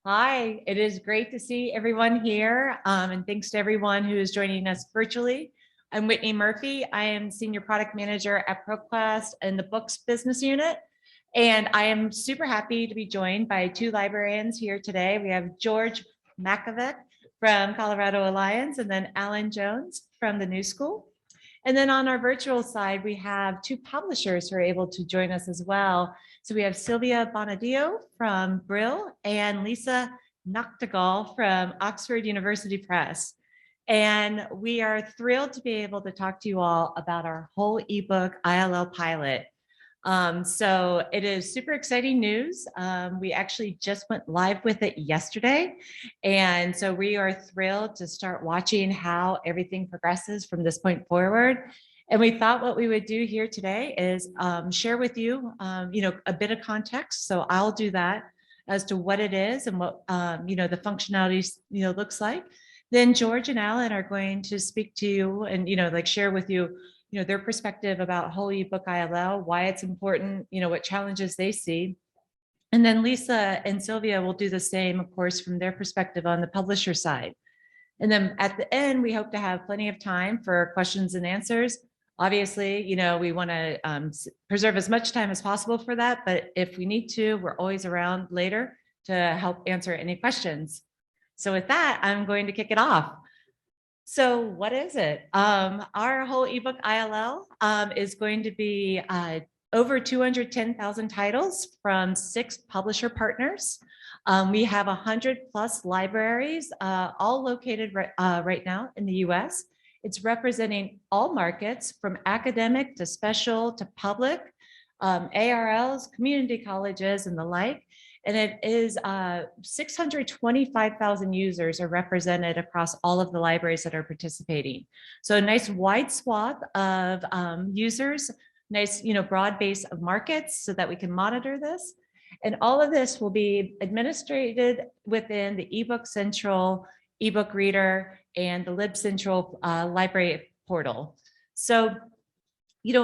Hi, it is great to see everyone here, and thanks to everyone who is joining us virtually. I'm Whitney Murphy. I am Senior Product Manager at ProQuest in the Books Business Unit, and I am super happy to be joined by two librarians here today. We have George Machovec from Colorado Alliance, and then Alan Jones from the New School. And then on our virtual side, we have two publishers who are able to join us as well. So we have Sylvia Bonadio from Brill and Lisa Nachtigall from Oxford University Press. And we are thrilled to be able to talk to you all about our Whole Ebook ILL pilot. So it is super exciting news. We actually just went live with it yesterday. And so we are thrilled to start watching how everything progresses from this point forward. And we thought what we would do here today is share with you, a bit of context. So I'll do that as to what it is and what, the functionality, looks like. Then George and Alan are going to speak to you and, share with you their perspective about Whole Ebook ILL, why it's important, what challenges they see. And then Lisa and Sylvia will do the same, of course, from their perspective on the publisher side. And then at the end, we hope to have plenty of time for questions and answers. Obviously, we want to preserve as much time as possible for that, but if we need to, we're always around later to help answer any questions. So with that, I'm going to kick it off. So what is it? Our Whole Ebook ILL is going to be over 210,000 titles from 6 publisher partners. We have 100+ libraries, all located right now in the US. It's representing all markets from academic to special to public, ARLs, community colleges, and the like. And it is 625,000 users are represented across all of the libraries that are participating. So a nice wide swath of users, nice broad base of markets so that we can monitor this. And all of this will be administrated within the eBook Central, eBook Reader, and the Lib Central library portal. So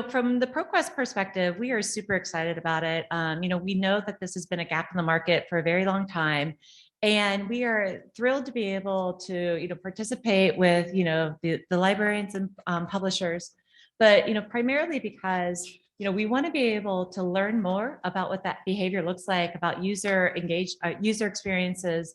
from the ProQuest perspective, we are super excited about it. We know that this has been a gap in the market for a very long time. And we are thrilled to be able to, participate with, the librarians and publishers, but, primarily because, we want to be able to learn more about what that behavior looks like, about user experiences,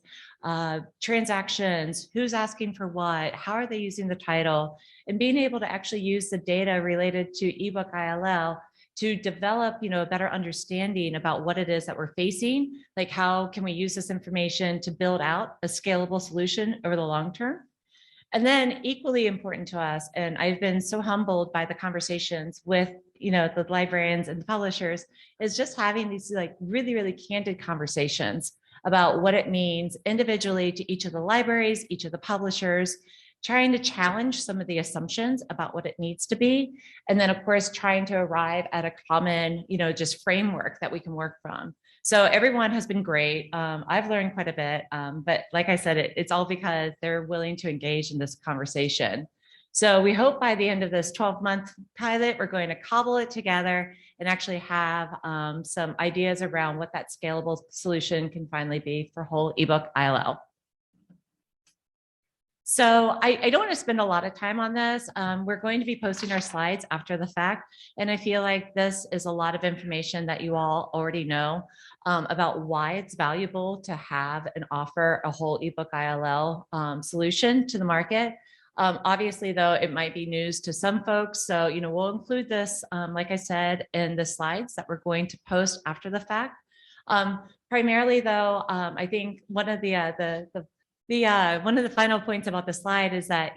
transactions, who's asking for what, how are they using the title, and being able to actually use the data related to ebook ILL to develop, a better understanding about what it is that we're facing, like how can we use this information to build out a scalable solution over the long term. And then equally important to us, and I've been so humbled by the conversations with, the librarians and the publishers, is just having these like really, really candid conversations about what it means individually to each of the libraries, each of the publishers, trying to challenge some of the assumptions about what it needs to be. And then of course, trying to arrive at a common, just framework that we can work from. So everyone has been great. I've learned quite a bit, but like I said, it's all because they're willing to engage in this conversation. So we hope by the end of this 12-month pilot, we're going to cobble it together and actually have some ideas around what that scalable solution can finally be for Whole Ebook ILL. So I don't want to spend a lot of time on this. We're going to be posting our slides after the fact. And I feel like this is a lot of information that you all already know about why it's valuable to have and offer a Whole Ebook ILL solution to the market. Obviously, though, it might be news to some folks. So, we'll include this, like I said, in the slides that we're going to post after the fact. Primarily, though, I think one of the final points about the slide is that,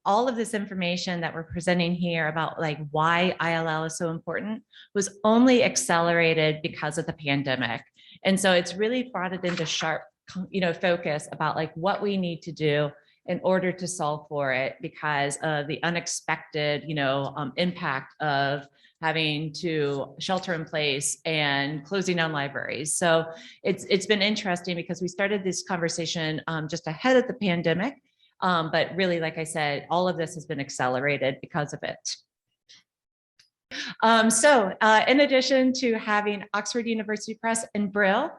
all of this information that we're presenting here about like why ILL is so important was only accelerated because of the pandemic. And so it's really brought it into sharp, focus about like what we need to do in order to solve for it because of the unexpected, impact of having to shelter in place and closing down libraries. So it's been interesting because we started this conversation just ahead of the pandemic. But really, like I said, all of this has been accelerated because of it. In addition to having Oxford University Press and Brill,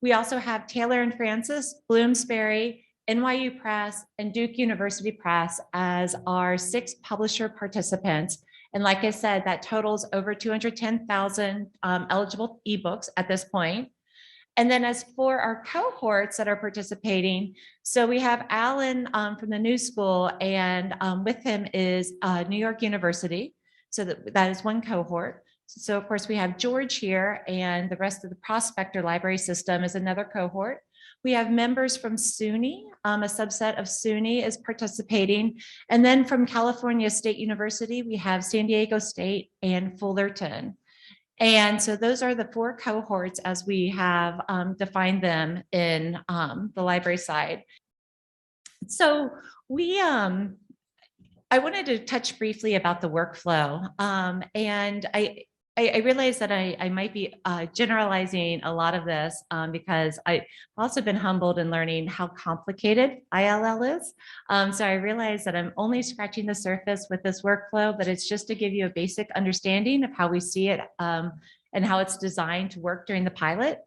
we also have Taylor and Francis, Bloomsbury, NYU Press, and Duke University Press as our 6 publisher participants. And like I said, that totals over 210,000 eligible ebooks at this point. And then as for our cohorts that are participating, so we have Alan from the New School, and with him is New York University. So that is one cohort. So of course we have George here, and the rest of the Prospector Library System is another cohort. We have members from SUNY, a subset of SUNY is participating. And then from California State University, we have San Diego State and Fullerton. And so those are the 4 cohorts as we have defined them in the library side. So I wanted to touch briefly about the workflow. And I realize that I might be generalizing a lot of this because I've also been humbled in learning how complicated ILL is. So I realize that I'm only scratching the surface with this workflow, but it's just to give you a basic understanding of how we see it and how it's designed to work during the pilot.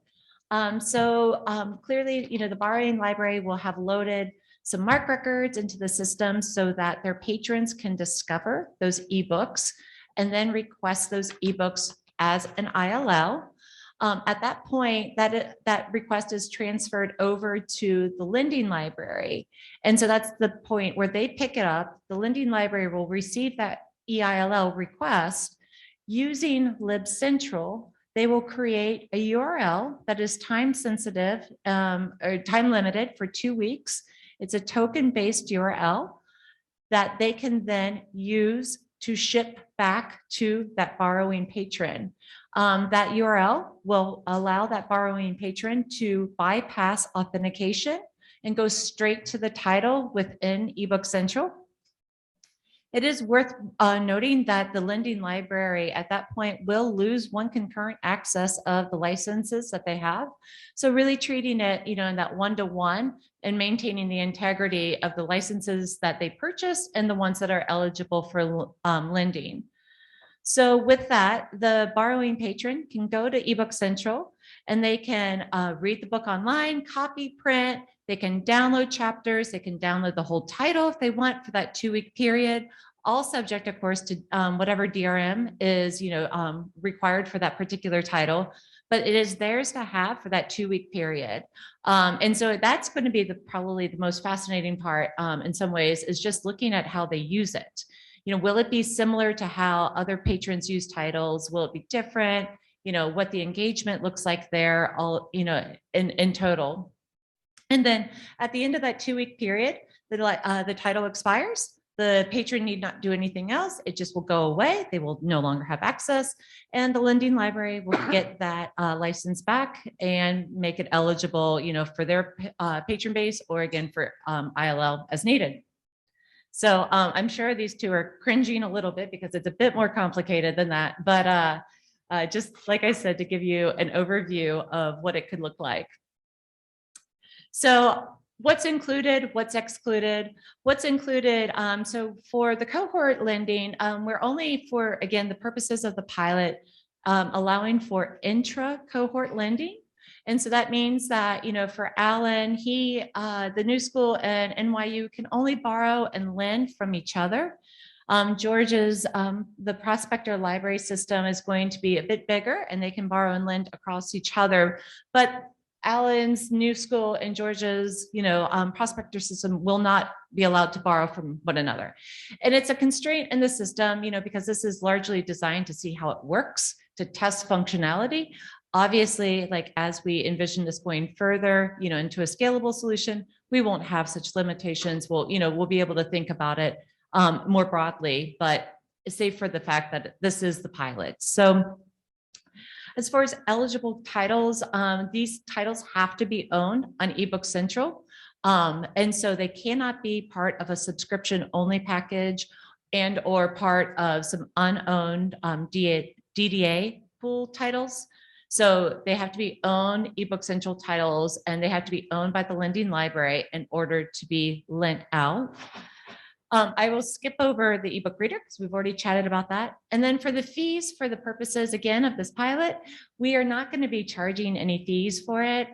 Clearly, the borrowing library will have loaded some MARC records into the system so that their patrons can discover those ebooks and then request those ebooks as an ILL. At that point, that request is transferred over to the lending library. And so that's the point where they pick it up. The lending library will receive that EILL request. Using LibCentral, they will create a URL that is time sensitive or time limited for 2 weeks. It's a token-based URL that they can then use to ship back to that borrowing patron. That URL will allow that borrowing patron to bypass authentication and go straight to the title within eBook Central. It is worth noting that the lending library at that point will lose one concurrent access of the licenses that they have. So really treating it, in that 1-to-1 and maintaining the integrity of the licenses that they purchased and the ones that are eligible for lending. So with that, the borrowing patron can go to eBook Central and they can read the book online, copy, print, they can download chapters, they can download the whole title if they want for that 2-week period, all subject, of course, to whatever DRM is required for that particular title, but it is theirs to have for that 2-week period. And so that's going to be probably the most fascinating part in some ways, is just looking at how they use it. Will it be similar to how other patrons use titles? Will it be different? What the engagement looks like there, all, in total. And then at the end of that 2-week period, the title expires. The patron need not do anything else. It just will go away. They will no longer have access. And the lending library will get that license back and make it eligible, for their patron base, or again, for ILL as needed. So I'm sure these two are cringing a little bit because it's a bit more complicated than that. But just like I said, to give you an overview of what it could look like. So what's included, what's excluded, what's included. So for the cohort lending, we're only for, again, the purposes of the pilot, allowing for intra-cohort lending. And so that means that, for Alan, the New School and NYU can only borrow and lend from each other. George's, the Prospector Library System is going to be a bit bigger and they can borrow and lend across each other. But Alan's New School and George's, Prospector System will not be allowed to borrow from one another. And it's a constraint in the system, because this is largely designed to see how it works, to test functionality. Obviously, like as we envision this going further, into a scalable solution, we won't have such limitations. We'll be able to think about it more broadly, but save for the fact that this is the pilot. So as far as eligible titles, these titles have to be owned on eBook Central. And so they cannot be part of a subscription only package and or part of some unowned DDA pool titles. So they have to be owned eBook Central titles, and they have to be owned by the lending library in order to be lent out. I will skip over the ebook reader because we've already chatted about that. And then for the fees, for the purposes, again, of this pilot, we are not going to be charging any fees for it.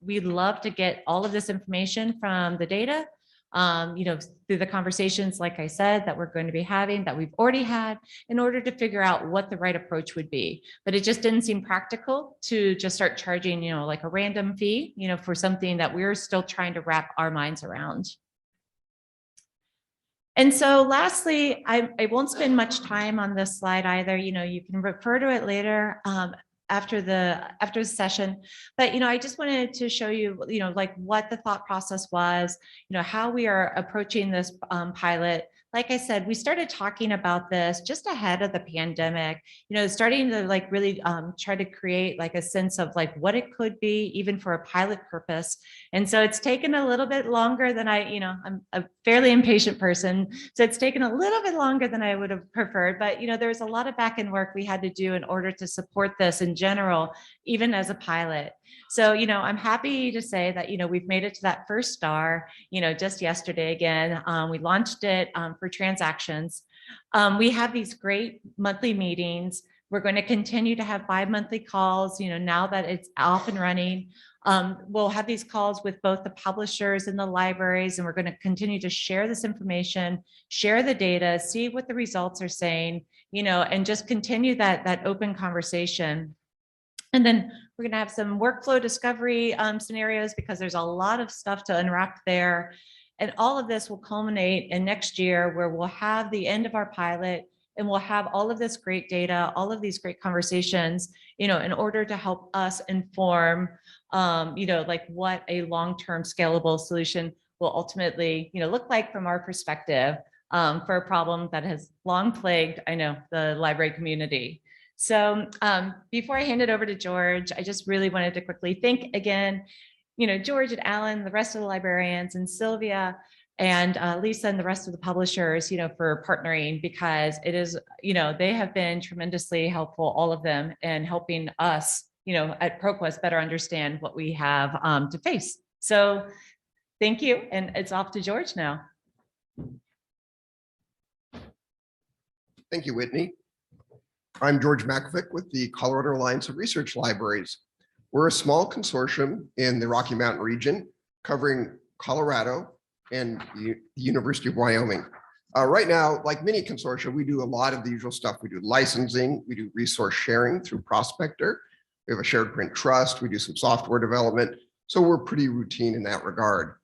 We'd love to get all of this information from the data, through the conversations, like I said, that we're going to be having, that we've already had, in order to figure out what the right approach would be. But it just didn't seem practical to just start charging, like a random fee, for something that we're still trying to wrap our minds around. And so lastly, I won't spend much time on this slide either. You can refer to it later after the session. But, I just wanted to show you, like what the thought process was, how we are approaching this pilot. Like I said, we started talking about this just ahead of the pandemic, starting to like really try to create like a sense of like what it could be, even for a pilot purpose. And so it's taken a little bit longer than I'm a fairly impatient person. So it's taken a little bit longer than I would have preferred. But, there's a lot of back end work we had to do in order to support this in general, even as a pilot. So, I'm happy to say that, we've made it to that first star, just yesterday again. We launched it for transactions. We have these great monthly meetings. We're going to continue to have bi-monthly calls, now that it's off and running. We'll have these calls with both the publishers and the libraries, and we're going to continue to share this information, share the data, see what the results are saying, and just continue that open conversation. And then we're going to have some workflow discovery scenarios, because there's a lot of stuff to unwrap there. And all of this will culminate in next year, where we'll have the end of our pilot, and we'll have all of this great data, all of these great conversations, in order to help us inform, like what a long-term scalable solution will ultimately, look like from our perspective, for a problem that has long plagued, the library community. So before I hand it over to George, I just really wanted to quickly thank again, George and Alan, the rest of the librarians, and Sylvia and Lisa and the rest of the publishers, for partnering, because it is, they have been tremendously helpful, all of them, in helping us, at ProQuest better understand what we have to face. So thank you. And it's off to George now. Thank you, Whitney. I'm George Machovec with the Colorado Alliance of Research Libraries. We're a small consortium in the Rocky Mountain region covering Colorado and the University of Wyoming. Right now, like many consortia, we do a lot of the usual stuff. We do licensing, we do resource sharing through Prospector. We have a shared print trust, we do some software development. So we're pretty routine in that regard.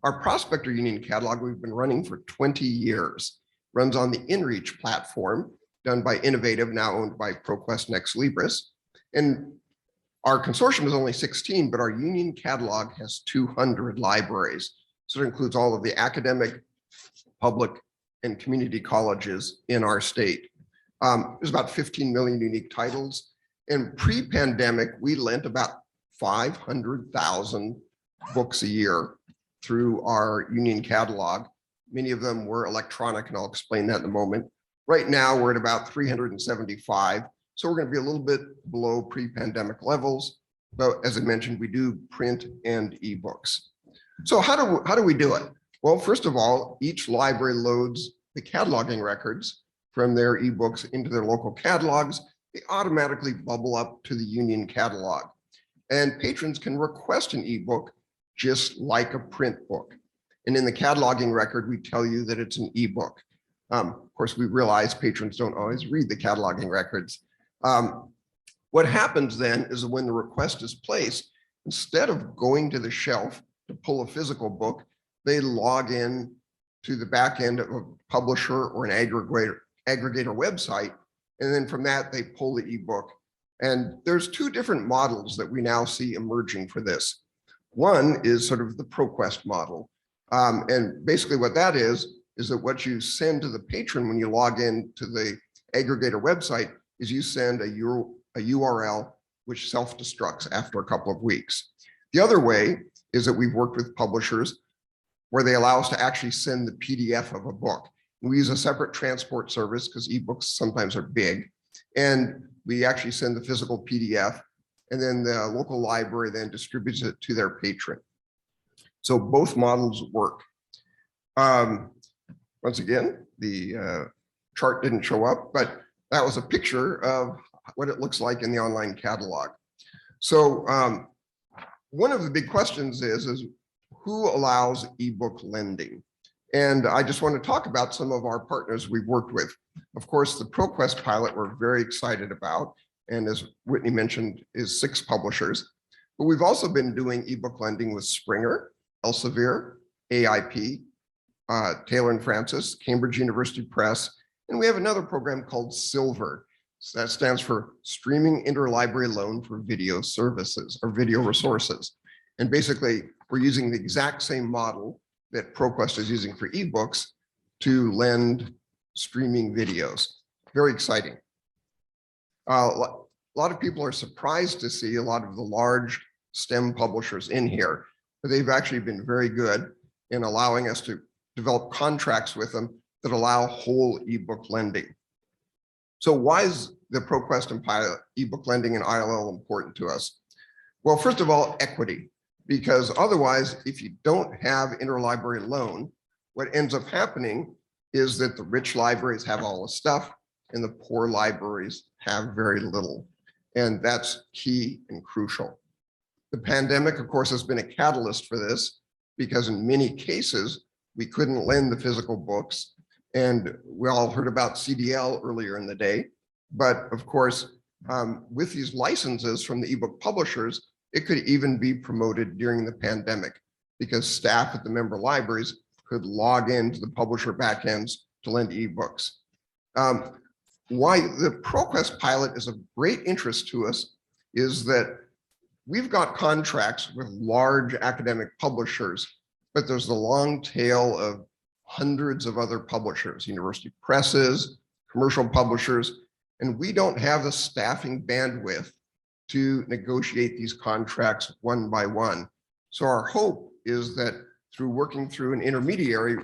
Our Prospector Union catalog we've been running for 20 years, runs on the InReach platform, done by Innovative, now owned by ProQuest and Exlibris. And our consortium is only 16, but our union catalog has 200 libraries. So it includes all of the academic, public, and community colleges in our state. There's about 15 million unique titles. And pre-pandemic, we lent about 500,000 books a year through our union catalog. Many of them were electronic, and I'll explain that in a moment. Right now, we're at about 375. So we're going to be a little bit below pre-pandemic levels. But as I mentioned, we do print and ebooks. So how do we do it? Well, first of all, each library loads the cataloging records from their ebooks into their local catalogs. They automatically bubble up to the union catalog. And patrons can request an ebook just like a print book. And in the cataloging record, we tell you that it's an ebook. Of course, we realize patrons don't always read the cataloging records. What happens then is that when the request is placed, instead of going to the shelf to pull a physical book, they log in to the back end of a publisher or an aggregator website. And then from that, they pull the ebook. And there's two different models that we now see emerging for this. One is sort of the ProQuest model. And basically what that is that what you send to the patron when you log in to the aggregator website is you send a URL which self-destructs after a couple of weeks. The other way is that we've worked with publishers where they allow us to actually send the PDF of a book. We use a separate transport service because ebooks sometimes are big. And we actually send the physical PDF, and then the local library then distributes it to their patron. So both models work. once again, the chart didn't show up, but that was a picture of what it looks like in the online catalog. So one of the big questions is who allows ebook lending? And I just want to talk about some of our partners we've worked with. Of course, the ProQuest pilot we're very excited about, and as Whitney mentioned, is 6 publishers. But we've also been doing ebook lending with Springer, Elsevier, AIP, Taylor and Francis, Cambridge University Press, and we have another program called Silver. So that stands for Streaming Interlibrary Loan for Video Services or Video Resources. And basically, we're using the exact same model that ProQuest is using for ebooks to lend streaming videos. Very exciting. A lot of people are surprised to see a lot of the large STEM publishers in here, but they've actually been very good in allowing us to develop contracts with them that allow whole ebook lending. So why is the ProQuest and pilot ebook lending and ILL important to us? Well, first of all, equity, because otherwise, if you don't have interlibrary loan, what ends up happening is that the rich libraries have all the stuff and the poor libraries have very little. And that's key and crucial. The pandemic, of course, has been a catalyst for this because in many cases, we couldn't lend the physical books. And we all heard about CDL earlier in the day. But of course, with these licenses from the ebook publishers, it could even be promoted during the pandemic because staff at the member libraries could log into the publisher backends to lend ebooks. Why the ProQuest pilot is of great interest to us is that we've got contracts with large academic publishers, but there's the long tail of hundreds of other publishers, university presses, commercial publishers, and we don't have the staffing bandwidth to negotiate these contracts one by one. So our hope is that through working through an intermediary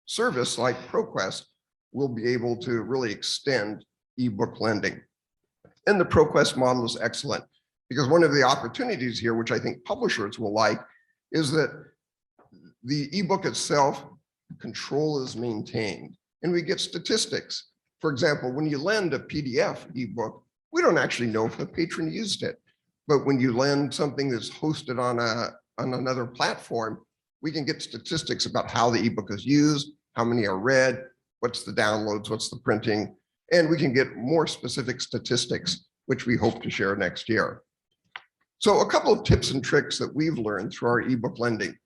service like ProQuest, we'll be able to really extend ebook lending. And the ProQuest model is excellent because one of the opportunities here, which I think publishers will like, is that the ebook itself, control is maintained and we get statistics. For example, when you lend a PDF ebook, we don't actually know if the patron used it. But when you lend something that's hosted on another platform, we can get statistics about how the ebook is used, how many are read, what's the downloads, what's the printing, and we can get more specific statistics, which we hope to share next year. So a couple of tips and tricks that we've learned through our ebook lending.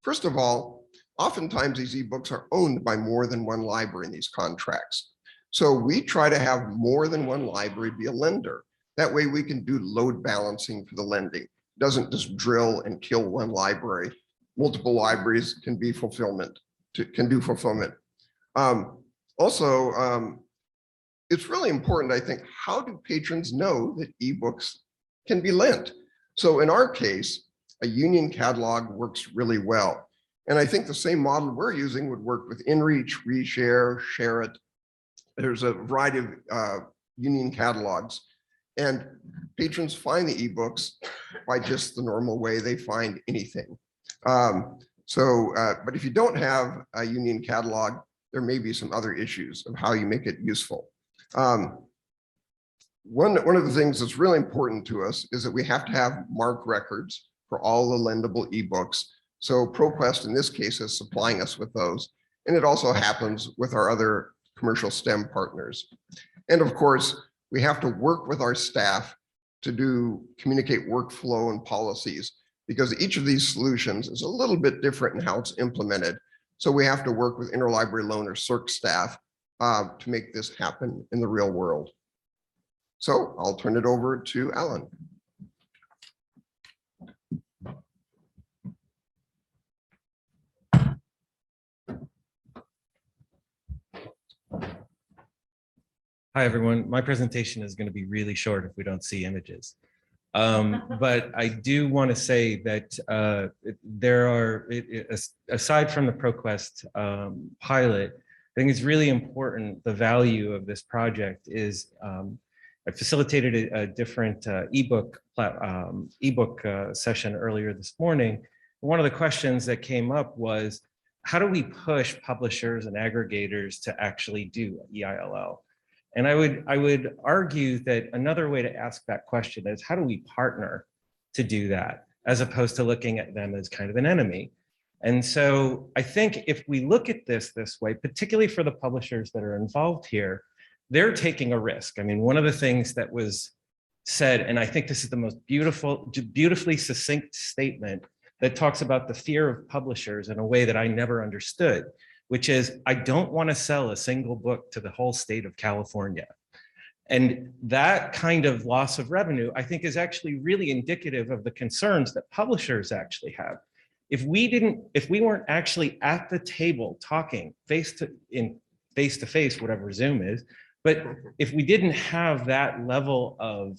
First of all, oftentimes these ebooks are owned by more than one library in these contracts. So we try to have more than one library be a lender. That way we can do load balancing for the lending. It doesn't just drill and kill one library. Multiple libraries can be fulfillment, can do fulfillment. It's really important, I think, how do patrons know that ebooks can be lent? So in our case, a union catalog works really well. And I think the same model we're using would work with InReach, Reshare, ShareIt. There's a variety of union catalogs. And patrons find the ebooks by just the normal way they find anything. But if you don't have a union catalog, there may be some other issues of how you make it useful. One of the things that's really important to us is that we have to have MARC records for all the lendable ebooks. So ProQuest in this case is supplying us with those. And it also happens with our other commercial STEM partners. And of course, we have to work with our staff to communicate workflow and policies because each of these solutions is a little bit different in how it's implemented. So we have to work with interlibrary loan or CERC staff to make this happen in the real world. So I'll turn it over to Alan. Hi, everyone. My presentation is going to be really short if we don't see images. But I do want to say that there are, aside from the ProQuest pilot, I think it's really important, the value of this project is I facilitated a different ebook session earlier this morning. One of the questions that came up was, how do we push publishers and aggregators to actually do EILL? And I would argue that another way to ask that question is, how do we partner to do that, as opposed to looking at them as kind of an enemy? And so I think if we look at this way, particularly for the publishers that are involved here, they're taking a risk. I mean, one of the things that was said, and I think this is the most beautifully succinct statement that talks about the fear of publishers in a way that I never understood, which is, I don't want to sell a single book to the whole state of California. And that kind of loss of revenue, I think, is actually really indicative of the concerns that publishers actually have. If we weren't actually at the table talking face to face, whatever Zoom is, but if we didn't have that level of,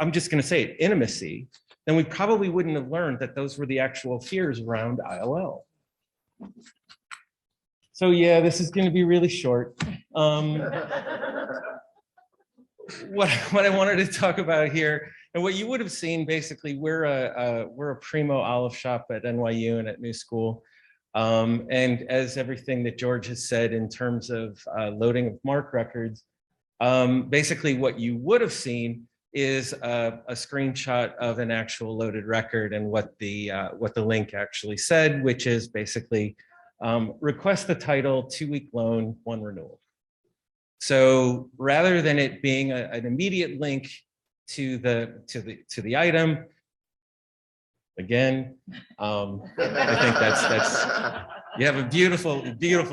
I'm just going to say it, intimacy, then we probably wouldn't have learned that those were the actual fears around ILL. So yeah, this is going to be really short. What I wanted to talk about here, and what you would have seen, basically, we're a primo olive shop at NYU and at New School. And as everything that George has said in terms of loading of MARC records, basically what you would have seen is a screenshot of an actual loaded record and what the link actually said, which is basically request the title, 2-week loan, 1 renewal. So rather than it being an immediate link to the item, again, I think that's you have a beautiful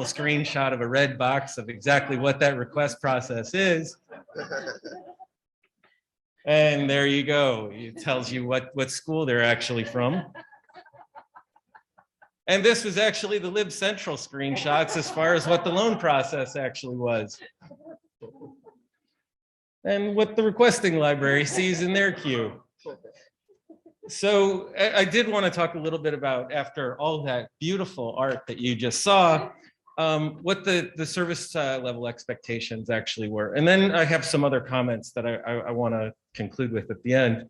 screenshot of a red box of exactly what that request process is. And there you go. It tells you what school they're actually from. And this was actually the Lib Central screenshots as far as what the loan process actually was. And what the requesting library sees in their queue. So I did want to talk a little bit about, after all that beautiful art that you just saw, what the service level expectations actually were. And then I have some other comments that I want to conclude with at the end.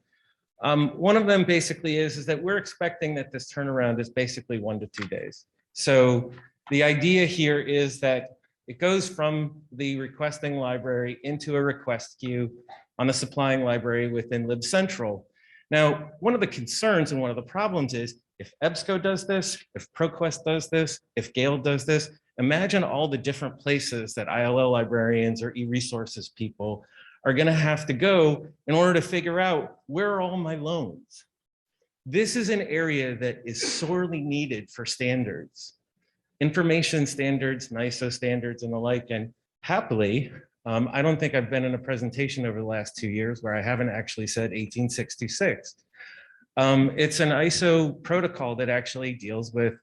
One of them basically is that we're expecting that this turnaround is basically 1 to 2 days. So the idea here is that it goes from the requesting library into a request queue on the supplying library within Lib Central. Now, one of the concerns and one of the problems is, if EBSCO does this, if ProQuest does this, if Gale does this, imagine all the different places that ILL librarians or e-resources people are going to have to go in order to figure out, where are all my loans? This is an area that is sorely needed for standards, information standards, ISO standards, and the like. And happily, I don't think I've been in a presentation over the last 2 years where I haven't actually said 1866. It's an ISO protocol that actually deals with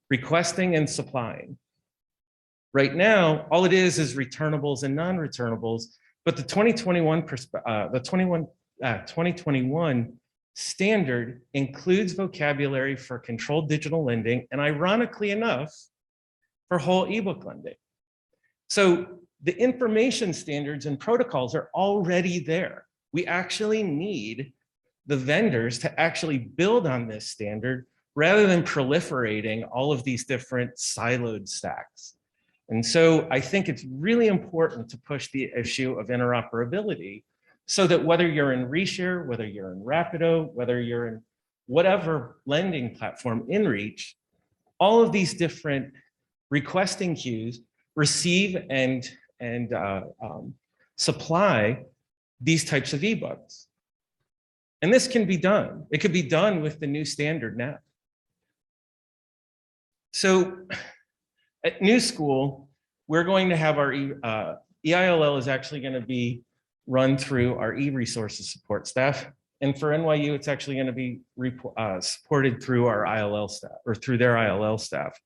requesting and supplying. Right now, all it is returnables and non-returnables, but the 2021 standard includes vocabulary for controlled digital lending, and ironically enough, for whole ebook lending. So the information standards and protocols are already there. We actually need the vendors to actually build on this standard rather than proliferating all of these different siloed stacks. And so I think it's really important to push the issue of interoperability, so that whether you're in Reshare, whether you're in Rapido, whether you're in whatever lending platform in Reach, all of these different requesting queues receive and supply these types of ebooks. And this can be done. It could be done with the new standard now. So at New School, we're going to have our EILL is actually going to be run through our e-resources support staff. And for NYU, it's actually going to be supported through our ILL staff, or through their ILL staff.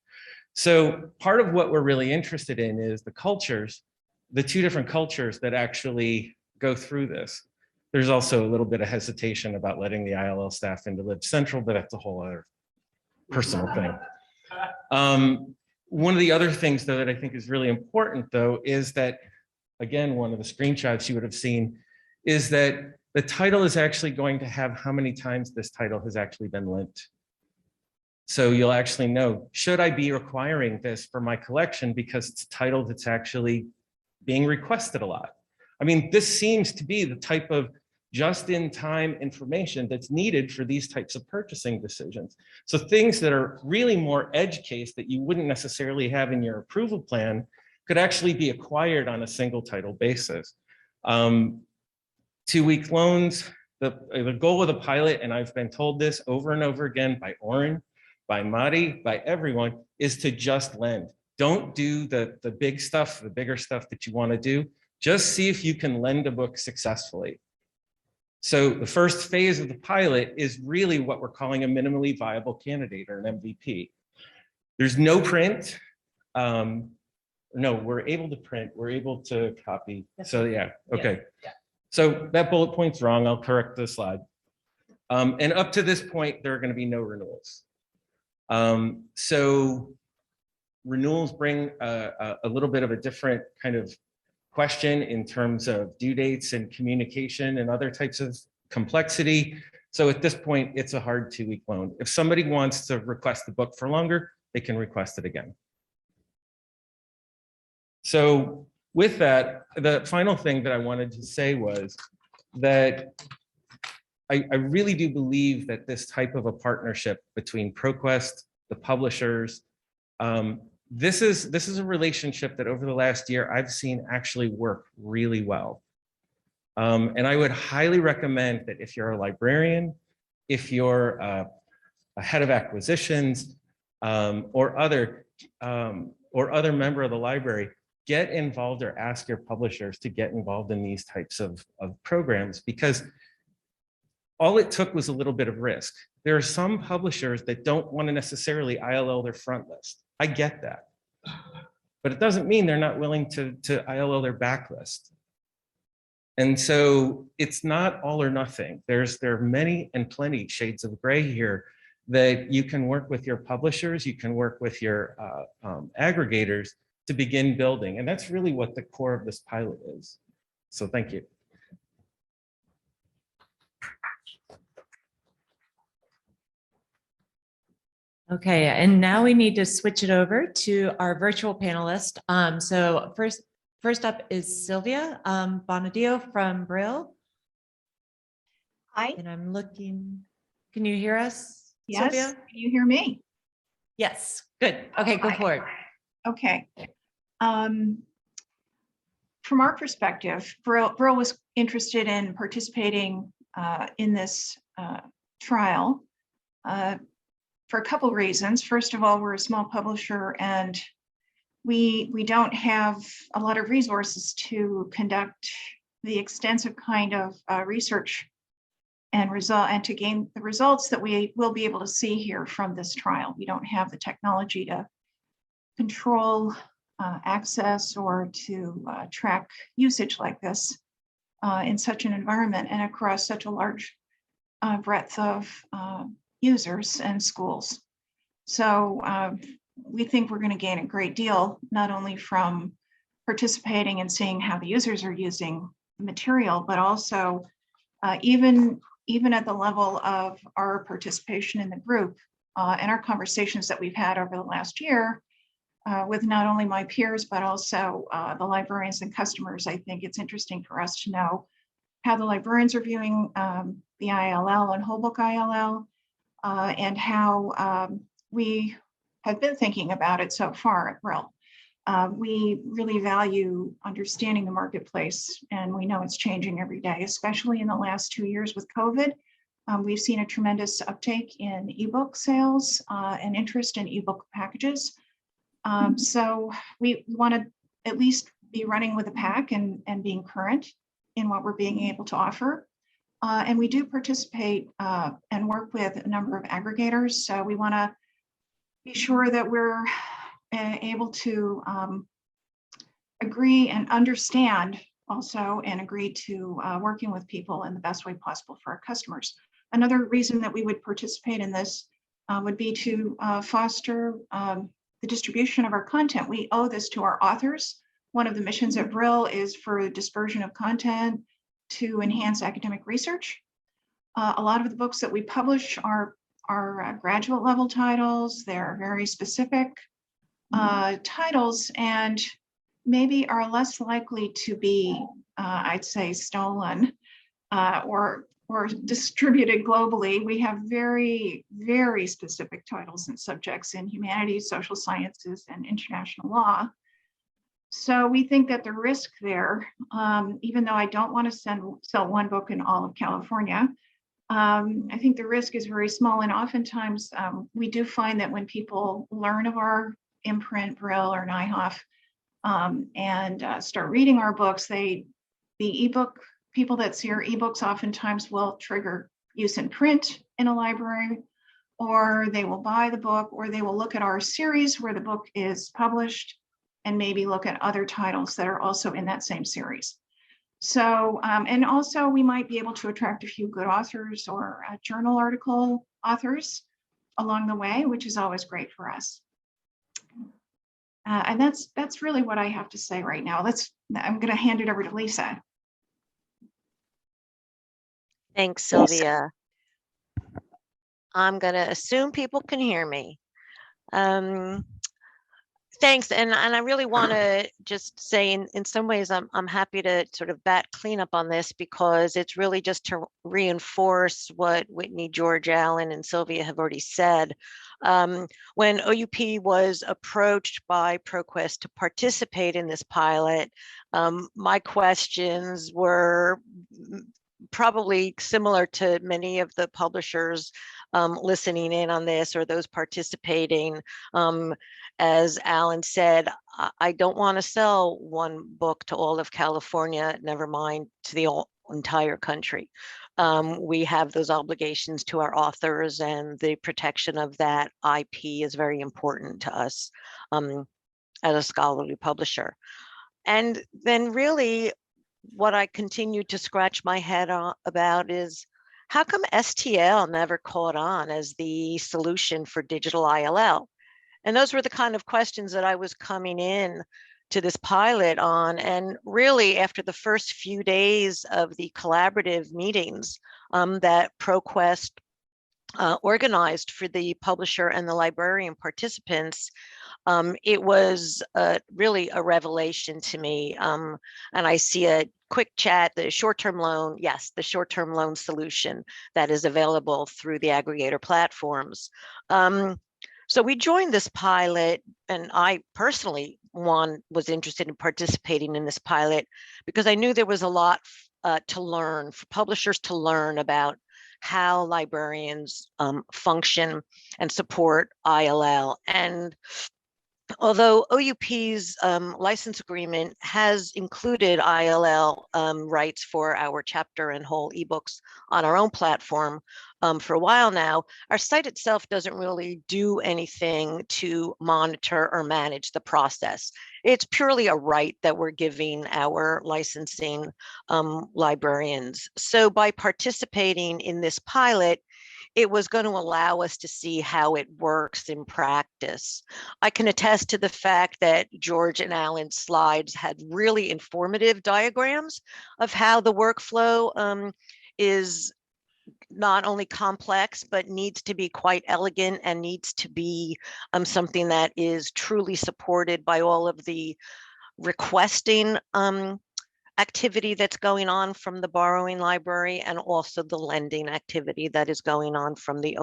So part of what we're really interested in is the cultures, the 2 different cultures that actually go through this. There's also a little bit of hesitation about letting the ILL staff into Lib Central, but that's a whole other personal thing. One of the other things, though, that I think is really important, though, is that, again, one of the screenshots you would have seen is that the title is actually going to have how many times this title has actually been linked. So you'll actually know, should I be requiring this for my collection because it's titled, it's actually being requested a lot. I mean, this seems to be the type of just-in-time information that's needed for these types of purchasing decisions. So things that are really more edge case that you wouldn't necessarily have in your approval plan could actually be acquired on a single title basis. 2-week loans, the goal of the pilot, and I've been told this over and over again by Oren, by Madi, by everyone, is to just lend. Don't do the big stuff, the bigger stuff that you want to do. Just see if you can lend a book successfully. So the first phase of the pilot is really what we're calling a minimally viable candidate or an MVP. There's no print. No, we're able to print, we're able to copy. So yeah, okay. Yeah. So that bullet point's wrong. I'll correct the slide. And up to this point, there are going to be no renewals. So renewals bring a little bit of a different kind of question in terms of due dates and communication and other types of complexity. So at this point, it's a hard 2-week loan. If somebody wants to request the book for longer, they can request it again. So with that, the final thing that I wanted to say was that I really do believe that this type of a partnership between ProQuest, the publishers, this is a relationship that over the last year I've seen actually work really well. And I would highly recommend that if you're a librarian, if you're a head of acquisitions, or other member of the library, get involved or ask your publishers to get involved in these types of programs, because all it took was a little bit of risk. There are some publishers that don't want to necessarily ILL their front list. I get that. But it doesn't mean they're not willing to ILL their backlist. And so it's not all or nothing. There are many and plenty shades of gray here that you can work with your publishers, you can work with your aggregators to begin building. And that's really what the core of this pilot is. So thank you. Okay, and now we need to switch it over to our virtual panelist. So first up is Sylvia Bonadio from Brill. Hi. And I'm looking, can you hear us, Yes. Sylvia? Can you hear me? Yes, good. Okay, go for it. Okay. From our perspective, Brill was interested in participating in this trial for a couple reasons. First of all, we're a small publisher and we don't have a lot of resources to conduct the extensive kind of research and to gain the results that we will be able to see here from this trial. We don't have the technology to control access or to track usage like this in such an environment and across such a large breadth of users and schools. So we think we're going to gain a great deal, not only from participating and seeing how the users are using the material, but also even at the level of our participation in the group and our conversations that we've had over the last year with not only my peers, but also the librarians and customers. I think it's interesting for us to know how the librarians are viewing the ILL and Whole Book ILL and how we have been thinking about it so far at Brill. We really value understanding the marketplace, and we know it's changing every day, especially in the last 2 years with COVID. We've seen a tremendous uptake in ebook sales and interest in ebook packages. So we want to at least be running with the pack and being current in what we're being able to offer. And we do participate and work with a number of aggregators. So we want to be sure that we're able to agree and understand also and agree to working with people in the best way possible for our customers. Another reason that we would participate in this would be to foster the distribution of our content. We owe this to our authors. One of the missions at Brill is for dispersion of content to enhance academic research. A lot of the books that we publish are are graduate level titles. They're very specific titles and maybe are less likely to be, I'd say, stolen or distributed globally. We have very, very specific titles and subjects in humanities, social sciences, and international law. So we think that the risk there, even though I don't want to sell one book in all of California, I think the risk is very small. And oftentimes we do find that when people learn of our imprint, Brill or Nyhoff, and start reading our books, the ebook, people that see our ebooks oftentimes will trigger use in print in a library, or they will buy the book, or they will look at our series where the book is published and maybe look at other titles that are also in that same series. So, and also we might be able to attract a few good authors or journal article authors along the way, which is always great for us. And that's really what I have to say right now. I'm going to hand it over to Lisa. Thanks, Sylvia. I'm going to assume people can hear me. Thanks, and I really want to just say in some ways I'm happy to sort of clean up on this, because it's really just to reinforce what Whitney, George, Allen, and Sylvia have already said. When OUP was approached by ProQuest to participate in this pilot, my questions were probably similar to many of the publishers listening in on this, or those participating. As Alan said, I don't want to sell one book to all of California, never mind to the entire country. We have those obligations to our authors, and the protection of that IP is very important to us as a scholarly publisher. And then really what I continue to scratch my head about is, how come STL never caught on as the solution for digital ILL? And those were the kind of questions that I was coming in to this pilot on. And really, after the first few days of the collaborative meetings that ProQuest organized for the publisher and the librarian participants, it was really a revelation to me. And I see a quick chat, the short-term loan, yes, the short-term loan solution that is available through the aggregator platforms. So we joined this pilot, and I personally was interested in participating in this pilot because I knew there was a lot to learn, for publishers to learn about how librarians function and support ILL. And although OUP's license agreement has included ILL rights for our chapter and whole ebooks on our own platform for a while now, our site itself doesn't really do anything to monitor or manage the process. It's purely a right that we're giving our licensing librarians. So by participating in this pilot, it was going to allow us to see how it works in practice. I can attest to the fact that George and Alan's slides had really informative diagrams of how the workflow is not only complex, but needs to be quite elegant and needs to be something that is truly supported by all of the requesting activity that's going on from the borrowing library, and also the lending activity that is going on from the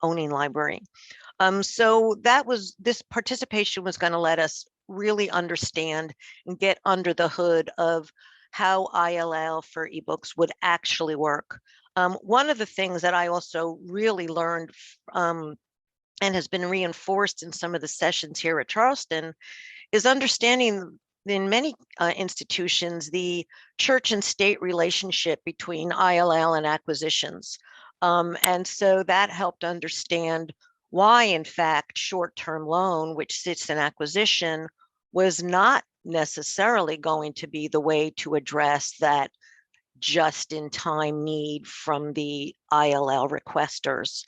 owning library. So this participation was going to let us really understand and get under the hood of how ILL for ebooks would actually work. One of the things that I also really learned and has been reinforced in some of the sessions here at Charleston is understanding in many institutions the church and state relationship between ILL and acquisitions. And so that helped understand why, in fact, short-term loan, which sits in acquisition, was not necessarily going to be the way to address that just-in-time need from the ILL requesters.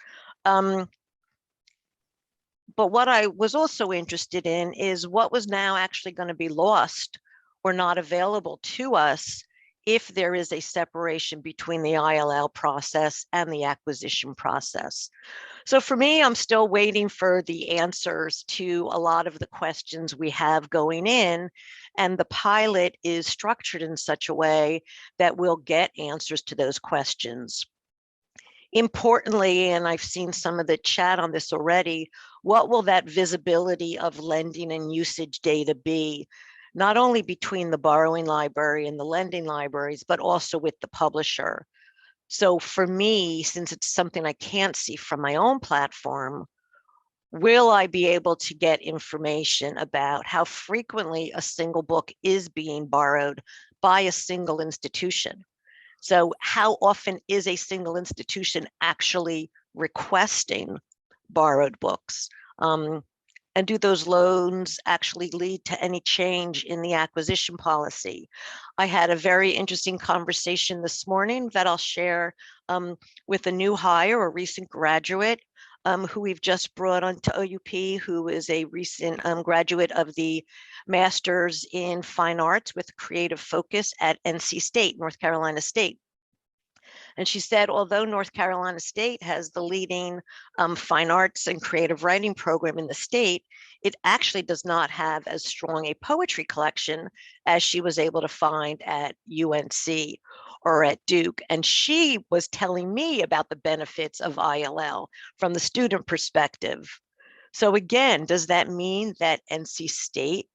But what I was also interested in is what was now actually going to be lost or not available to us if there is a separation between the ILL process and the acquisition process. So for me, I'm still waiting for the answers to a lot of the questions we have going in, and the pilot is structured in such a way that we'll get answers to those questions. Importantly, and I've seen some of the chat on this already, what will that visibility of lending and usage data be? Not only between the borrowing library and the lending libraries, but also with the publisher. So for me, since it's something I can't see from my own platform, will I be able to get information about how frequently a single book is being borrowed by a single institution? So how often is a single institution actually requesting borrowed books? And do those loans actually lead to any change in the acquisition policy? I had a very interesting conversation this morning that I'll share with a new hire, a recent graduate who we've just brought onto OUP, who is a recent graduate of the Masters in Fine Arts with Creative Focus at NC State, North Carolina State. And she said, although North Carolina State has the leading fine arts and creative writing program in the state, it actually does not have as strong a poetry collection as she was able to find at UNC or at Duke. And she was telling me about the benefits of ILL from the student perspective. So again, does that mean that NC State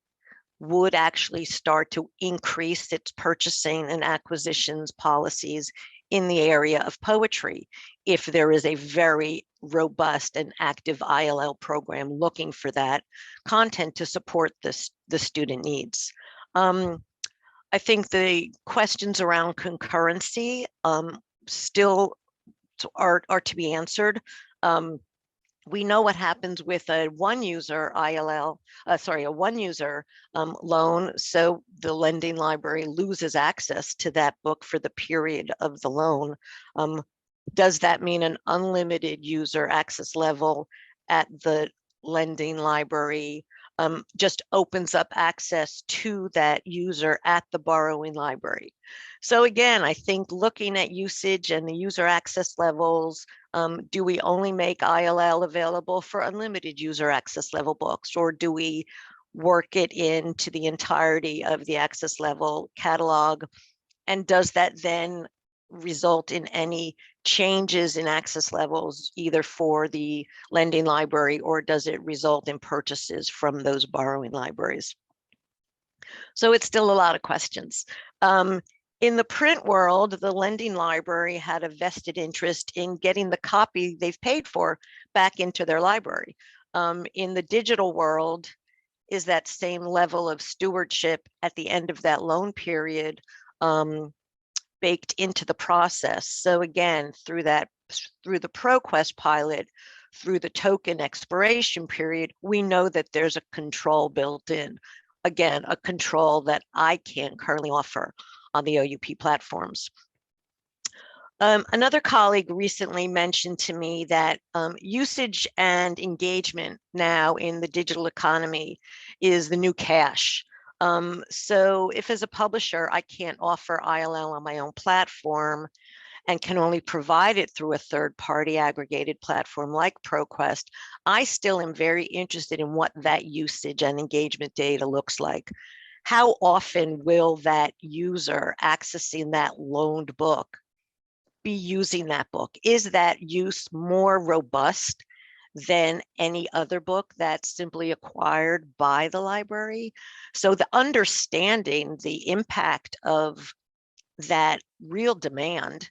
would actually start to increase its purchasing and acquisitions policies in the area of poetry if there is a very robust and active ILL program looking for that content to support the student needs? I think the questions around concurrency still are to be answered. We know what happens with a one user loan. So the lending library loses access to that book for the period of the loan. Does that mean an unlimited user access level at the lending library just opens up access to that user at the borrowing library? So again, I think looking at usage and the user access levels, do we only make ILL available for unlimited user access level books, or do we work it into the entirety of the access level catalog? And does that then result in any changes in access levels, either for the lending library, or does it result in purchases from those borrowing libraries? So it's still a lot of questions. In the print world, the lending library had a vested interest in getting the copy they've paid for back into their library. In the digital world, is that same level of stewardship at the end of that loan period baked into the process? So again, through the ProQuest pilot, through the token expiration period, we know that there's a control built in. Again, a control that I can't currently offer on the OUP platforms. Another colleague recently mentioned to me that usage and engagement now in the digital economy is the new cash. So if as a publisher, I can't offer ILL on my own platform and can only provide it through a third-party aggregated platform like ProQuest, I still am very interested in what that usage and engagement data looks like. How often will that user accessing that loaned book be using that book? Is that use more robust than any other book that's simply acquired by the library? So the understanding the impact of that real demand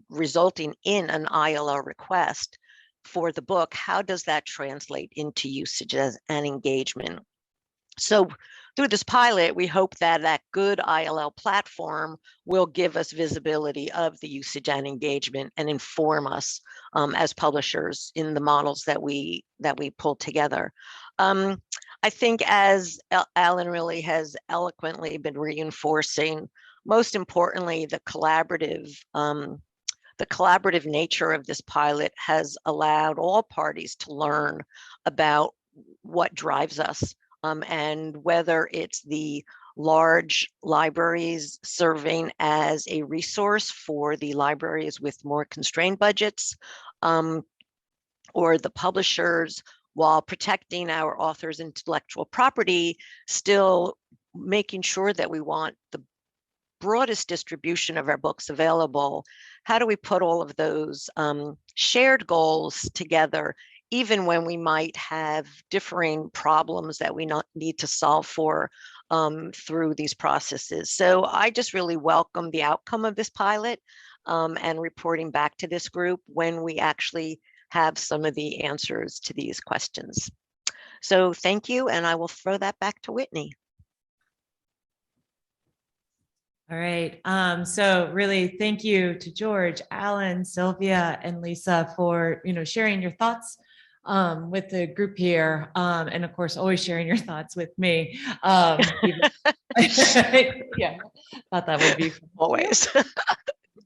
resulting in an ILL request for the book, how does that translate into usage and engagement? So through this pilot, we hope that that good ILL platform will give us visibility of the usage and engagement and inform us as publishers in the models that we pull together. I think, as Alan really has eloquently been reinforcing, most importantly, the collaborative nature of this pilot has allowed all parties to learn about what drives us. And whether it's the large libraries serving as a resource for the libraries with more constrained budgets, or the publishers, while protecting our authors' intellectual property, still making sure that we want the broadest distribution of our books available. How do we put all of those shared goals together, even when we might have differing problems that we need to solve for through these processes? So I just really welcome the outcome of this pilot and reporting back to this group when we actually have some of the answers to these questions. So thank you, and I will throw that back to Whitney. All right. So really, thank you to George, Alan, Sylvia, and Lisa for sharing your thoughts with the group here, and of course, always sharing your thoughts with me. Yeah, thought that would be Always.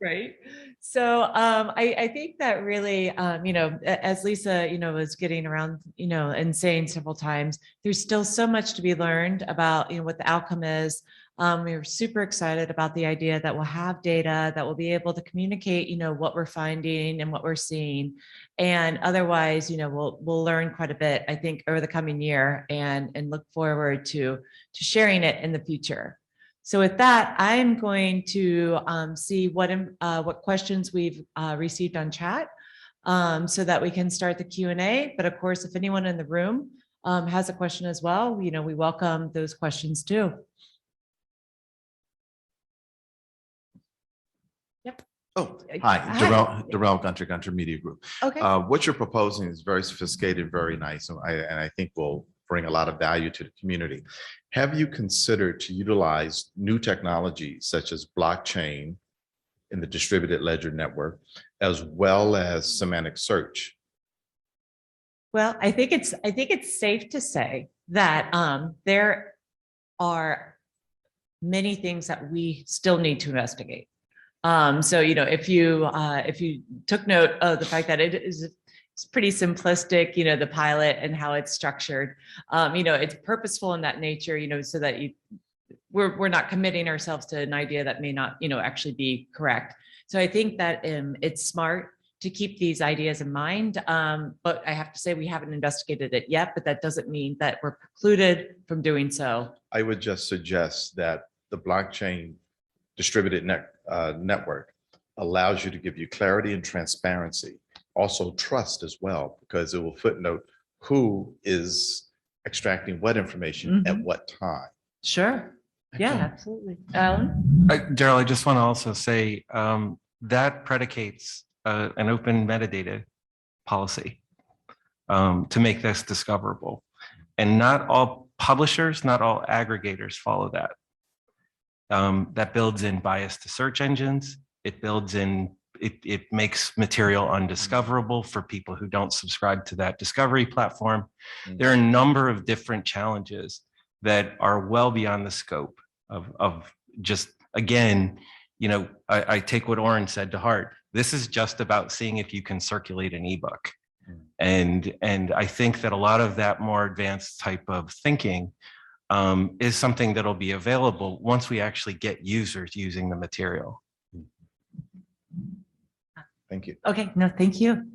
right. So I think that really, as Lisa, was getting around, and saying several times, there's still so much to be learned about, what the outcome is. We were super excited about the idea that we'll have data that will be able to communicate, what we're finding and what we're seeing. And otherwise, we'll learn quite a bit, I think, over the coming year, and look forward to sharing it in the future. So with that, I'm going to see what questions we've received on chat, so that we can start the Q&A. But of course, if anyone in the room has a question as well, we welcome those questions too. Yep. Oh, hi, Darrell Gunter Media Group. Okay. What you're proposing is very sophisticated, very nice, and I think will bring a lot of value to the community. Have you considered to utilize new technologies such as blockchain in the distributed ledger network, as well as semantic search? Well, I think it's safe to say that there are many things that we still need to investigate. So, if you took note of the fact that it's pretty simplistic, the pilot and how it's structured, it's purposeful in that nature, so that we're not committing ourselves to an idea that may not, actually be correct. So I think that it's smart to keep these ideas in mind. But I have to say, we haven't investigated it yet, but that doesn't mean that we're precluded from doing so. I would just suggest that the blockchain distributed network allows you to give you clarity and transparency, also trust as well, because it will footnote who is extracting what information at what time. Sure. Yeah, absolutely. Alan? Daryl, I just want to also say that predicates an open metadata policy to make this discoverable. And not all publishers, not all aggregators follow that. That builds in bias to search engines. It builds in, it makes material undiscoverable for people who don't subscribe to that discovery platform. There are a number of different challenges that are well beyond the scope of just, again, I take what Oren said to heart. This is just about seeing if you can circulate an ebook. And I think that a lot of that more advanced type of thinking is something that'll be available once we actually get users using the material. Thank you. Okay, no, thank you.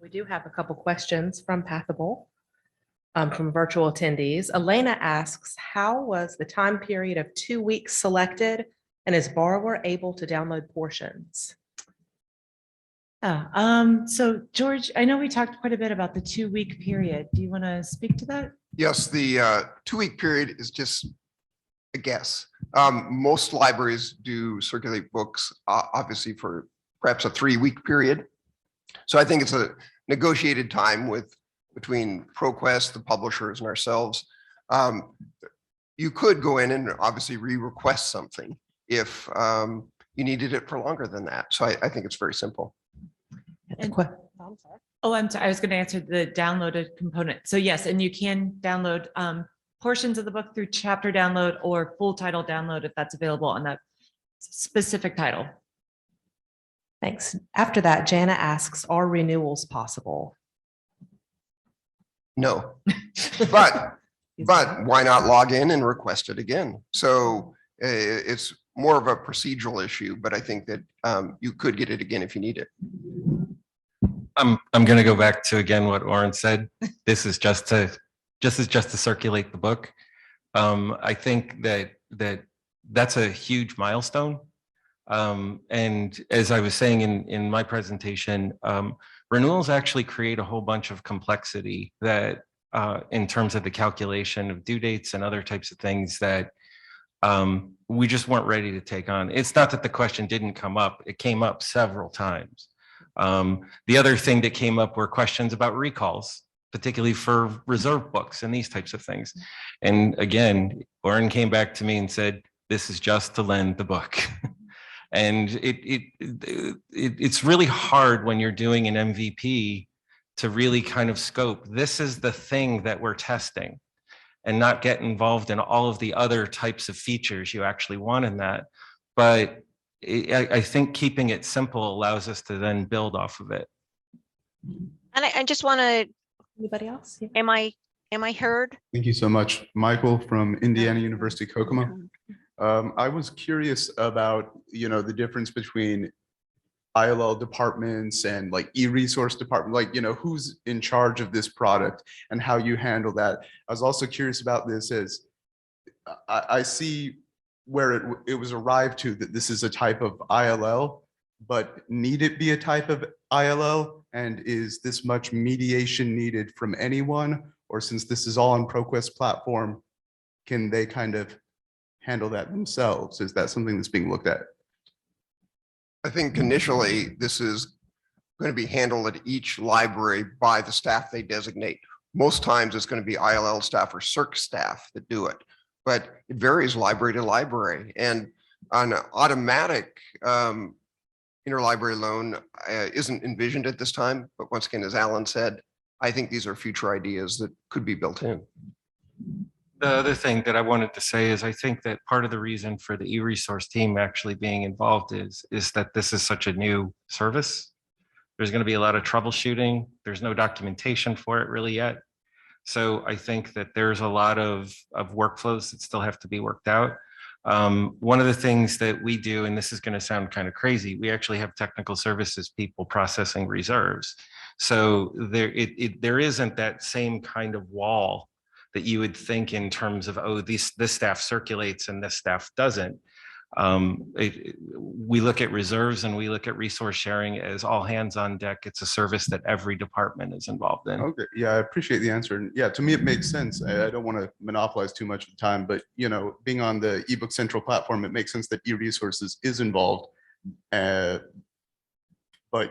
We do have a couple questions from Pathable, from virtual attendees. Elena asks, how was the time period of 2 weeks selected, and is borrower able to download portions? So George, I know we talked quite a bit about the 2-week period. Do you want to speak to that? Yes, the 2-week period is just a guess. Most libraries do circulate books, obviously, for perhaps a 3-week period. So I think it's a negotiated time between ProQuest, the publishers, and ourselves. You could go in and obviously re-request something if you needed it for longer than that. So I think it's very simple. I'm sorry. I was going to answer the downloaded component. So yes, and you can download portions of the book through chapter download or full title download if that's available on that specific title. Thanks. After that, Jana asks, are renewals possible? No, but why not log in and request it again? So it's more of a procedural issue, but I think that you could get it again if you need it. I'm going to go back to again what Oren said. This is just to circulate the book. I think that's a huge milestone. And as I was saying in my presentation, renewals actually create a whole bunch of complexity that in terms of the calculation of due dates and other types of things that we just weren't ready to take on. It's not that the question didn't come up, it came up several times. The other thing that came up were questions about recalls, particularly for reserve books and these types of things. And again, Oren came back to me and said, this is just to lend the book. And it's really hard when you're doing an MVP to really kind of scope, this is the thing that we're testing, and not get involved in all of the other types of features you actually want in that. But I think keeping it simple allows us to then build off of it. And I just want to, Anybody else? Yeah. am I heard? Thank you so much. Michael from Indiana University, Kokomo. I was curious about, the difference between ILL departments and like e-resource department, like, who's in charge of this product and how you handle that. I was also curious about this as I see where it was arrived to that this is a type of ILL, but need it be a type of ILL? And is this much mediation needed from anyone? Or since this is all on ProQuest platform, can they kind of handle that themselves? Is that something that's being looked at? I think initially this is going to be handled at each library by the staff they designate. Most times it's going to be ILL staff or CERC staff that do it, but it varies library to library. And an automatic interlibrary loan isn't envisioned at this time. But once again, as Alan said, I think these are future ideas that could be built in. The other thing that I wanted to say is I think that part of the reason for the e-resource team actually being involved is that this is such a new service. There's going to be a lot of troubleshooting. There's no documentation for it really yet. So I think that there's a lot of workflows that still have to be worked out. One of the things that we do, and this is going to sound kind of crazy, we actually have technical services people processing reserves. So there isn't that same kind of wall that you would think in terms of, oh, this staff circulates and this staff doesn't. We look at reserves and we look at resource sharing as all hands on deck. It's a service that every department is involved in. Okay, yeah, I appreciate the answer. And yeah, to me, it makes sense. I don't want to monopolize too much of the time, but being on the eBook Central platform, it makes sense that e-resources is involved. But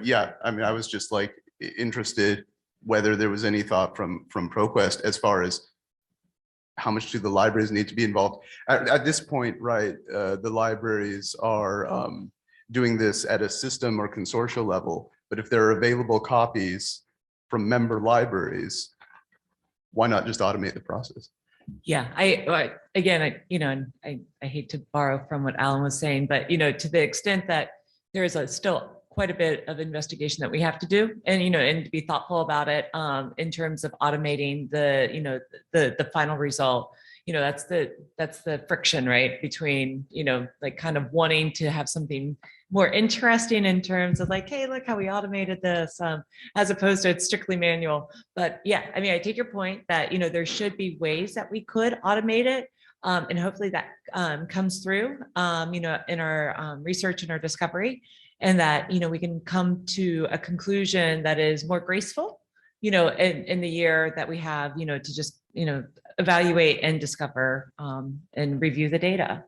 yeah, I mean, I was just like interested whether there was any thought from ProQuest as far as how much do the libraries need to be involved at this point, right? The libraries are doing this at a system or consortial level, but if there are available copies from member libraries, why not just automate the process? Yeah, I hate to borrow from what Alan was saying, but to the extent that there is still quite a bit of investigation that we have to do, and and to be thoughtful about it in terms of automating the final result. That's the friction, right, between like kind of wanting to have something more interesting in terms of like, hey, look how we automated this, as opposed to it's strictly manual. But yeah, I mean, I take your point that there should be ways that we could automate it, and hopefully that comes through in our research and our discovery. And that, we can come to a conclusion that is more graceful, in the year that we have, to just, evaluate and discover and review the data.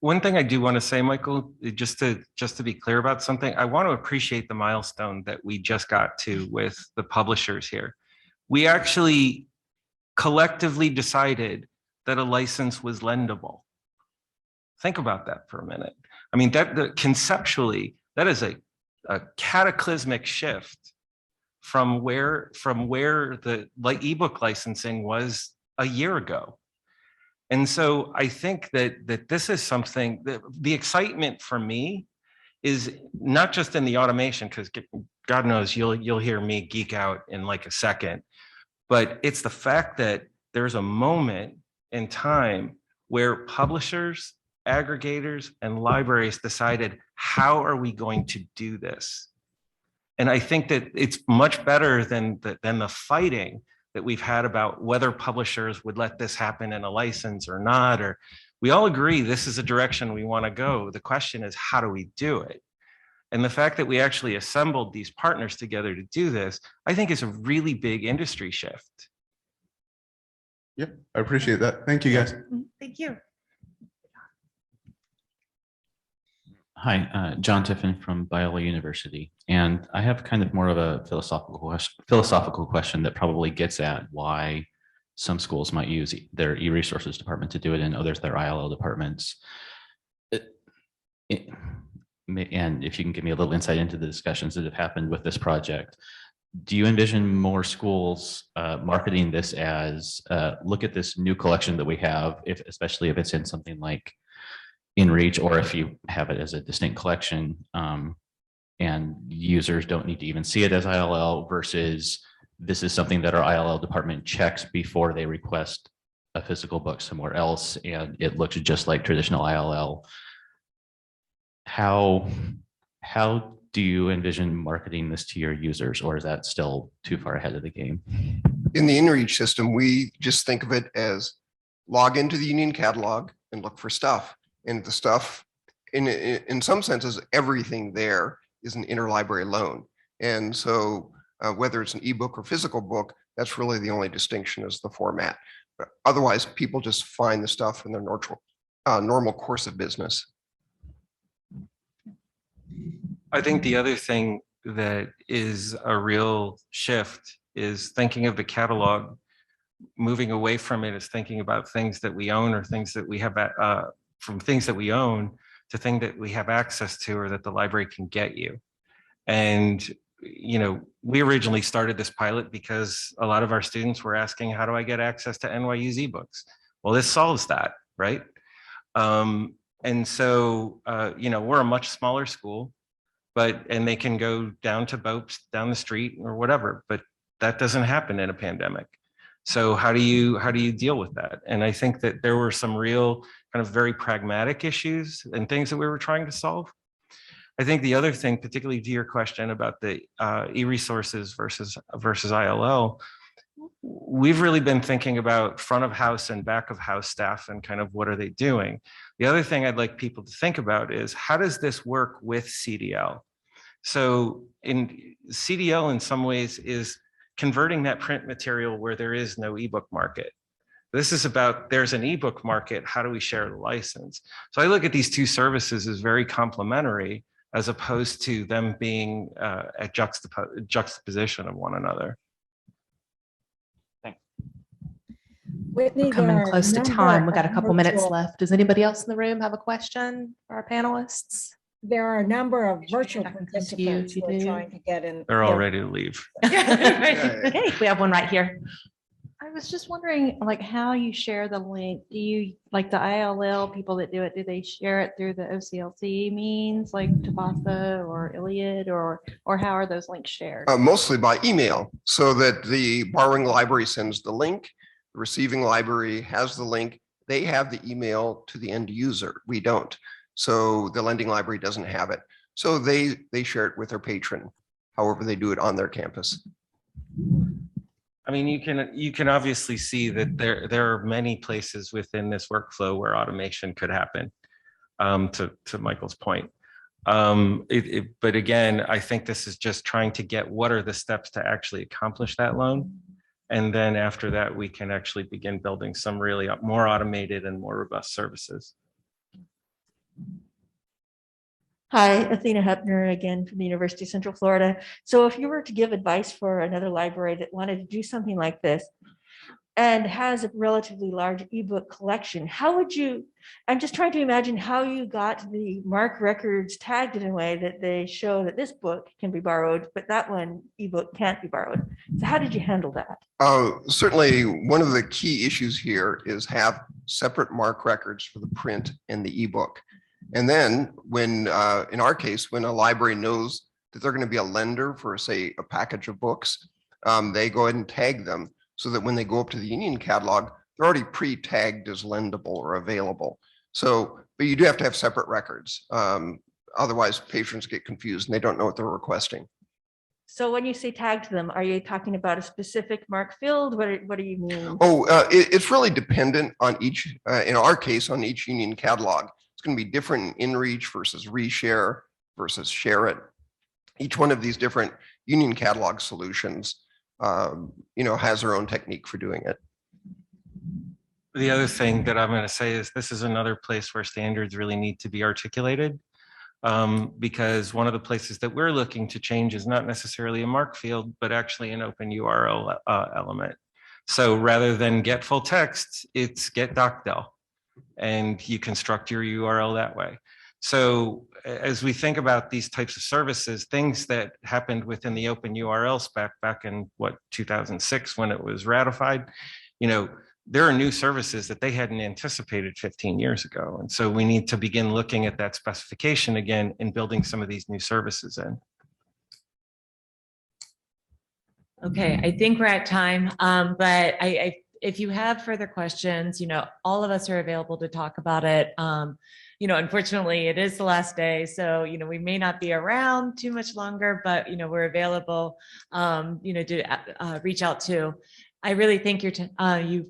One thing I do want to say, Michael, just to be clear about something, I want to appreciate the milestone that we just got to with the publishers here. We actually collectively decided that a license was lendable. Think about that for a minute. I mean, conceptually, that is a cataclysmic shift from where the ebook licensing was a year ago. And so I think that this is something that the excitement for me is not just in the automation, because God knows you'll hear me geek out in like a second. but it's the fact that there's a moment in time where publishers, aggregators, and libraries decided, how are we going to do this? And I think that it's much better than the fighting that we've had about whether publishers would let this happen in a license or not, or we all agree this is a direction we want to go. The question is, how do we do it? And the fact that we actually assembled these partners together to do this, I think is a really big industry shift. Yeah, I appreciate that. Thank you, guys. Thank you. Hi, John Tiffin from Biola University, and I have kind of more of a philosophical question that probably gets at why some schools might use their e-resources department to do it and others their ILL departments. And if you can give me a little insight into the discussions that have happened with this project, do you envision more schools marketing this as, look at this new collection that we have, especially if it's in something like InReach, or if you have it as a distinct collection, and users don't need to even see it as ILL, versus this is something that our ILL department checks before they request a physical book somewhere else, and it looks just like traditional ILL. How do you envision marketing this to your users, or is that still too far ahead of the game? In the InReach system, we just think of it as log into the Union catalog and look for stuff. And the stuff, in some senses, everything there is an interlibrary loan. And so whether it's an ebook or physical book, that's really the only distinction is the format. But otherwise, people just find the stuff in their normal course of business. I think the other thing that is a real shift is thinking of the catalog. Moving away from it is thinking about things that we own or things that we have, from things that we own to things that we have access to or that the library can get you. And, you know, we originally started this pilot because a lot of our students were asking, how do I get access to NYU's ebooks? Well, this solves that, right? And so, you know, we're a much smaller school, and they can go down to boats down the street or whatever, but that doesn't happen in a pandemic. So how do you deal with that? And I think that there were some real kind of very pragmatic issues and things that we were trying to solve. I think the other thing, particularly to your question about the e-resources versus ILL, we've really been thinking about front of house and back of house staff and kind of what are they doing. The other thing I'd like people to think about is, how does this work with CDL? So in CDL, in some ways, is converting that print material where there is no ebook market. This is about, there's an ebook market, how do we share the license? So I look at these two services as very complementary, as opposed to them being a juxtaposition of one another. Whitney, We're coming there are close to number time. We got a of couple minutes virtual- left. Does anybody else in the room have a question for our panelists? There are a number of virtual I can see participants you who are do. trying to get in. They're all ready to leave. Okay, we have one right here. I was just wondering, like, how you share the link. Do you, like the ILL people that do it, do they share it through the OCLC means like Tabasa or Iliad, or how are those links shared? Mostly by email, so that the borrowing library sends the link, the receiving library has the link, they have the email to the end user. We don't. So the lending library doesn't have it. So they share it with their patron, however they do it on their campus. I mean, you can obviously see that there are many places within this workflow where automation could happen, to Michael's point. But again, I think this is just trying to get what are the steps to actually accomplish that loan. And then after that, we can actually begin building some really more automated and more robust services. Hi, Athena Hepner again from the University of Central Florida. So if you were to give advice for another library that wanted to do something like this and has a relatively large ebook collection, how would you, I'm just trying to imagine how you got the MARC records tagged in a way that they show that this book can be borrowed, but that one ebook can't be borrowed. So how did you handle that? Certainly, one of the key issues here is have separate MARC records for the print and the ebook. And then when, in our case, when a library knows that they're going to be a lender for, say, a package of books, they go ahead and tag them so that when they go up to the union catalog, they're already pre-tagged as lendable or available. So, but you do have to have separate records. Otherwise, patrons get confused and they don't know what they're requesting. So when you say tag to them, are you talking about a specific mark field? What do you mean? Oh, it's really dependent on each, in our case, on each union catalog. It's going to be different in InReach versus reshare versus share it. Each one of these different union catalog solutions, has their own technique for doing it. The other thing that I'm going to say is this is another place where standards really need to be articulated. Because one of the places that we're looking to change is not necessarily a mark field, but actually an open URL element. So rather than get full text, it's get Nachtigall, and you construct your URL that way. So as we think about these types of services, things that happened within the open URL spec back in 2006 when it was ratified, there are new services that they hadn't anticipated 15 years ago. And so we need to begin looking at that specification again and building some of these new services in. Okay, I think we're at time, but if you have further questions, all of us are available to talk about it. Unfortunately, it is the last day, so, we may not be around too much longer, but, we're available, to reach out to. I really thank you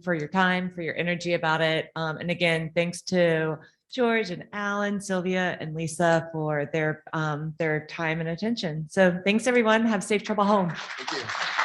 for your time, for your energy about it. And again, thanks to George and Alan, Sylvia and Lisa for their time and attention. So thanks everyone. Have safe travel home. Thank you.